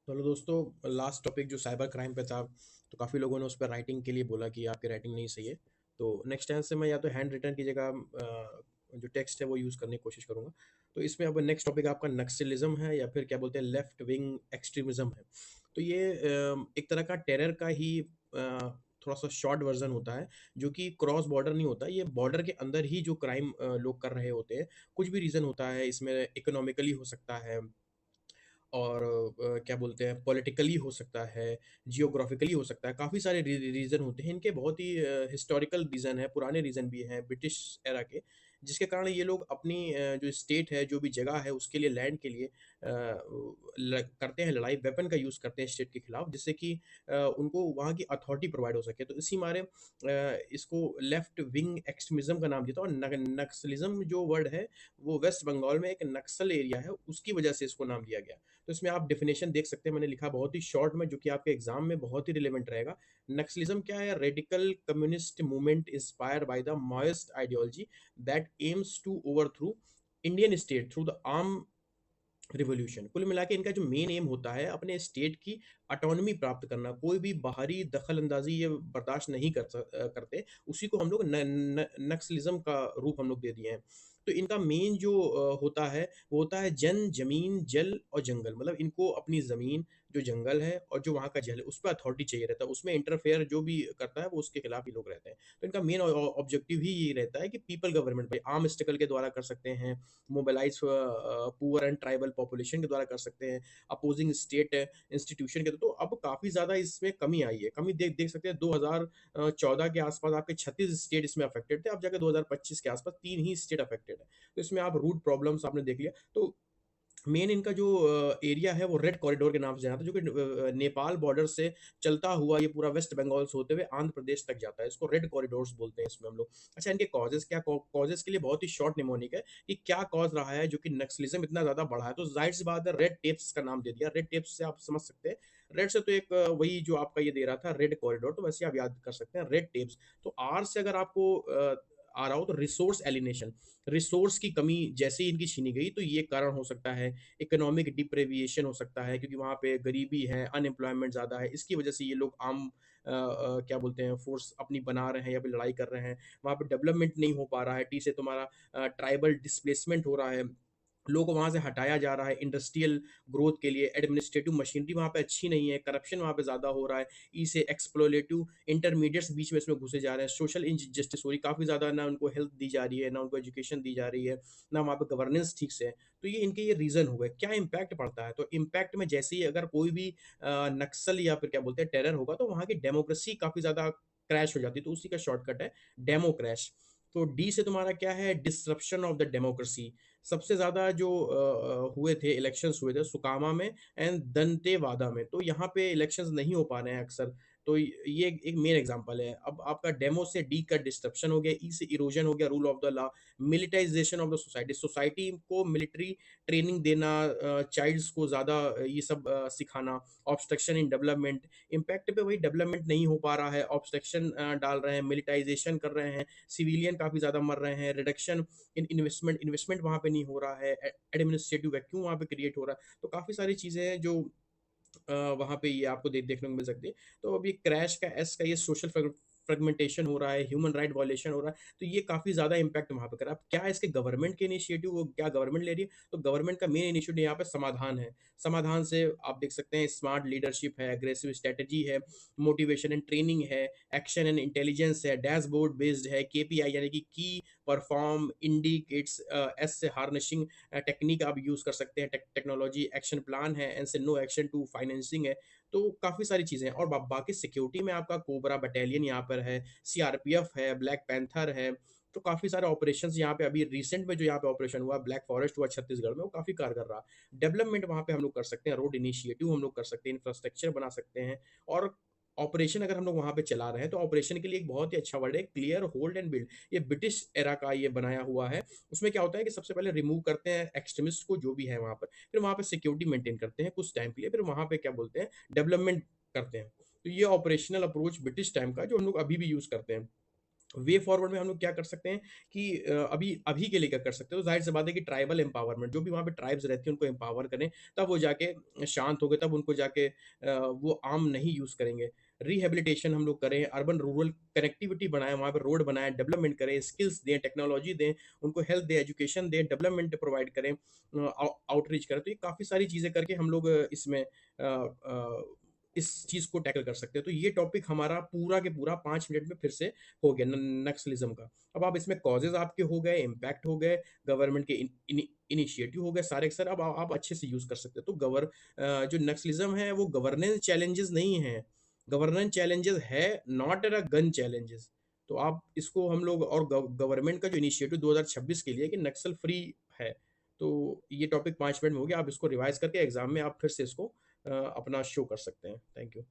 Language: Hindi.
चलो दोस्तों, लास्ट टॉपिक जो साइबर क्राइम पे था, तो काफ़ी लोगों ने उस पर राइटिंग के लिए बोला कि आपकी राइटिंग नहीं सही है। तो नेक्स्ट टाइम से मैं या तो हैंड रिटन की जगह जो टेक्स्ट है वो यूज़ करने की कोशिश करूँगा। तो इसमें अब नेक्स्ट टॉपिक आपका नक्सलिज्म है या फिर क्या बोलते हैं लेफ्ट विंग एक्सट्रीमिज़्म है। तो ये एक तरह का टेरर का ही थोड़ा-सा शॉर्ट वर्ज़न होता है, जो कि क्रॉस बॉर्डर नहीं होता। ये बॉर्डर के अंदर ही जो क्राइम लोग कर रहे होते हैं। कुछ भी रीज़न होता है इसमें, इकोनॉमिकली हो सकता है और क्या बोलते हैं पॉलिटिकली हो सकता है, जियोग्राफिकली हो सकता है, काफ़ी सारे रीज़न होते हैं। इनके बहुत ही हिस्टोरिकल रीज़न है, पुराने रीज़न भी हैं ब्रिटिश एरा के, जिसके कारण ये लोग अपनी जो स्टेट है, जो भी जगह है, उसके लिए लैंड के लिए करते हैं लड़ाई, वेपन का यूज़ करते हैं स्टेट के खिलाफ, जिससे कि उनको वहाँ की अथॉरिटी प्रोवाइड हो सके। तो इसी मारे इसको लेफ्ट विंग एक्सट्रीमिज्म का नाम दिया था। और नक्सलिज्म जो वर्ड है, वो वेस्ट बंगाल में एक नक्सल एरिया है, उसकी वजह से इसको नाम दिया गया। तो इसमें आप डेफिनेशन देख सकते हैं, मैंने लिखा बहुत ही शॉर्ट में, जो कि आपके एग्जाम में बहुत ही रिलेवेंट रहेगा। नक्सलिज्म क्या है? Radical communist movement inspired by the Maoist ideology that aims to overthrow Indian state through the arm revolution. कुल मिला के इनका जो मेन एम होता है अपने स्टेट की ऑटोनॉमी प्राप्त करना। कोई भी बाहरी दखल अंदाजी ये बर्दाश्त नहीं करते। उसी को हम लोग नक्सलिज्म का रूप हम लोग दे दिए हैं। तो इनका मेन जो होता है वो होता है जन जमीन जल और जंगल। मतलब इनको अपनी जमीन, जो जंगल है और जो वहाँ का जल है, उस पर अथॉरिटी चाहिए रहता है। उसमें इंटरफेयर जो भी करता है वो उसके खिलाफ ही लोग रहते हैं। तो इनका मेन ऑब्जेक्टिव ही ये रहता है कि पीपल गवर्नमेंट भाई आर्म स्ट्रगल के द्वारा कर सकते हैं, mobilise poor and tribal population के द्वारा कर सकते हैं, अपोजिंग स्टेट इंस्टीट्यूशन के। तो अब काफ़ी ज़्यादा इसमें कमी आई है। कमी देख देख सकते हैं 2014 के आसपास आपके 36 स्टेट इसमें अफेक्टेड थे। अब जाके 2025 के आसपास 3 ही स्टेट अफेक्टेड है। तो इसमें आप रूट प्रॉब्लम्स आपने देख लिया। तो मेन इनका जो एरिया है वो रेड कॉरिडोर के नाम से जाना था, जो कि नेपाल बॉर्डर से चलता हुआ ये पूरा वेस्ट बंगाल से होते हुए आंध्र प्रदेश तक जाता है। इसको रेड कॉरिडोर्स बोलते हैं इसमें हम लोग। अच्छा, इनके कॉजेस क्या? कॉजेस के लिए बहुत ही शॉर्ट निमोनिक है कि क्या कॉज रहा है जो कि नक्सलिज्म इतना ज्यादा बढ़ा है। तो जाहिर सी बात है, रेड टेप्स का नाम दे दिया। रेड टेप्स से आप समझ सकते हैं, रेड से तो एक वही जो आपका ये दे रहा था रेड कॉरिडोर, तो वैसे आप याद कर सकते हैं रेड टेप्स। तो आर से अगर आपको आ रहा हो तो रिसोर्स एलिनेशन, रिसोर्स की कमी जैसे ही इनकी छीनी गई, तो ये कारण हो सकता है। इकोनॉमिक डिप्रेविएशन हो सकता है, क्योंकि वहाँ पे गरीबी है, अनएम्प्लॉयमेंट ज़्यादा है, इसकी वजह से ये लोग आम क्या बोलते हैं फोर्स अपनी बना रहे हैं या फिर लड़ाई कर रहे हैं। वहाँ पे डेवलपमेंट नहीं हो पा रहा है, टी से तुम्हारा ट्राइबल डिस्प्लेसमेंट हो रहा है, लोगों को वहाँ से हटाया जा रहा है इंडस्ट्रियल ग्रोथ के लिए। एडमिनिस्ट्रेटिव मशीनरी वहाँ पे अच्छी नहीं है, करप्शन वहाँ पे ज़्यादा हो रहा है, ई से एक्सप्लोरेटिव इंटरमीडिएट्स बीच में इसमें घुसे जा रहे हैं, सोशल इनजस्टिस हो रही काफ़ी ज़्यादा, ना उनको हेल्थ दी जा रही है, ना उनको एजुकेशन दी जा रही है, ना वहाँ पे गवर्नेंस ठीक से है। तो ये इनके ये रीज़न हो गए। क्या इम्पैक्ट पड़ता है? तो इम्पैक्ट में जैसे ही अगर कोई भी नक्सल या फिर क्या बोलते हैं टेरर होगा, तो वहाँ की डेमोक्रेसी काफ़ी ज़्यादा क्रैश हो जाती है। तो उसी का शॉर्टकट है डेमो क्रैश। तो डी से तुम्हारा क्या है? Disruption of the democracy. सबसे ज़्यादा जो हुए थे, इलेक्शंस हुए थे सुकामा में एंड दंतेवादा में। तो यहाँ पे इलेक्शंस नहीं हो पा रहे हैं अक्सर। तो ये एक मेन एग्जांपल है। अब आपका डेमो से डी का डिस्ट्रप्शन हो गया, ई से इरोजन हो गया rule of the law, militarisation of the society, society को मिलिट्री ट्रेनिंग देना, चाइल्ड्स को ज़्यादा ये सब सिखाना, ऑब्स्ट्रक्शन इन डेवलपमेंट, इम्पैक्ट पे वही डेवलपमेंट नहीं हो पा रहा है, ऑब्स्ट्रक्शन डाल रहे हैं, मिलिटाइजेशन कर रहे हैं, सिविलियन काफ़ी ज़्यादा मर रहे हैं, रिडक्शन इन इन्वेस्टमेंट वहाँ पे नहीं हो रहा है, एडमिनिस्ट्रेटिव वैक्यूम वहाँ पे क्रिएट हो रहा है। तो काफ़ी सारी चीज़ें हैं जो वहाँ पे ये आपको देखने को मिल सकती है। तो अब ये क्रैश का एस का ये सोशल फ्रेगमेंटेशन हो रहा है, ह्यूमन राइट वायलेशन हो रहा है, तो ये काफ़ी ज़्यादा इम्पैक्ट वहाँ पे कर रहा है। अब क्या इसके गवर्नमेंट के इनिशिएटिव, वो क्या गवर्नमेंट ले रही है? तो गवर्नमेंट का मेन इनिशिएटिव यहाँ पे समाधान है। समाधान से आप देख सकते हैं स्मार्ट लीडरशिप है, एग्रेसिव स्ट्रैटेजी है, मोटिवेशन एंड ट्रेनिंग है, एक्शन एंड इंटेलिजेंस है, डैशबोर्ड बेस्ड है, केपीआई यानी कि की परफॉर्म इंडिकेट्स, एस से हार्नेसिंग टेक्निक आप यूज़ कर सकते हैं, टेक्नोलॉजी, एक्शन प्लान है, एन से नो एक्शन टू फाइनेंसिंग है। तो काफ़ी सारी चीज़ें हैं। और बाकी सिक्योरिटी में आपका कोबरा बटालियन यहाँ पर है, सीआरपीएफ है, ब्लैक पैंथर है। तो काफ़ी सारे ऑपरेशंस यहाँ पे अभी रिसेंट में जो यहाँ पे ऑपरेशन हुआ, ब्लैक फॉरेस्ट हुआ छत्तीसगढ़ में, वो काफ़ी कारगर रहा। डेवलपमेंट वहाँ पे हम लोग कर सकते हैं, रोड इनिशिएटिव हम लोग कर सकते हैं, इंफ्रास्ट्रक्चर बना सकते हैं। और ऑपरेशन अगर हम लोग वहाँ पे चला रहे हैं, तो ऑपरेशन के लिए एक बहुत ही अच्छा वर्ड है क्लियर, होल्ड एंड बिल्ड। ये ब्रिटिश एरा का ये बनाया हुआ है। उसमें क्या होता है कि सबसे पहले रिमूव करते हैं एक्सट्रीमिस्ट को, जो भी है वहाँ पर, फिर वहाँ पे सिक्योरिटी मेंटेन करते हैं कुछ टाइम के लिए, फिर वहाँ पे क्या बोलते हैं डेवलपमेंट करते हैं। तो ये ऑपरेशनल अप्रोच ब्रिटिश टाइम का जो हम लोग अभी भी यूज़ करते हैं। वे फॉरवर्ड में हम लोग क्या कर सकते हैं कि अभी अभी के लिए क्या कर सकते हैं, तो जाहिर सी बात है कि ट्राइबल एम्पावरमेंट, जो भी वहाँ पे ट्राइब्स रहती हैं उनको एम्पावर करें, तब वो जाके शांत हो गए, तब उनको जाके वो आर्म नहीं यूज़ करेंगे। रिहेबिलिटेशन हम लोग करें, अर्बन रूरल कनेक्टिविटी बढ़ाएँ, वहाँ पे रोड बनाएँ, डेवलपमेंट करें, स्किल्स दें, टेक्नोलॉजी दें, उनको हेल्थ दें, एजुकेशन दें, डेवलपमेंट प्रोवाइड करें, आउटरीच करें। तो ये काफ़ी सारी चीज़ें करके हम लोग इसमें इस चीज़ को टैकल कर सकते हैं। तो ये टॉपिक हमारा पूरा के पूरा 5 मिनट में फिर से हो गया नक्सलिज्म का। अब आप इसमें कॉजेज़ आपके हो गए, इम्पैक्ट हो गए, गवर्नमेंट के इनिशिएटिव हो गए सारे के सारे, अब आप अच्छे से यूज़ कर सकते हैं। तो जो नक्सलिज्म है वो गवर्नेंस चैलेंजेस नहीं है। गवर्नेंस चैलेंजेस है, not at a gun challenges. तो आप इसको हम लोग, और गवर्नमेंट का जो इनिशिएटिव 2026 के लिए कि नक्सल फ्री है। तो ये टॉपिक 5 मिनट में हो गया। आप इसको रिवाइज़ करके एग्ज़ाम में आप फिर से इसको अपना शो कर सकते हैं। Thank you.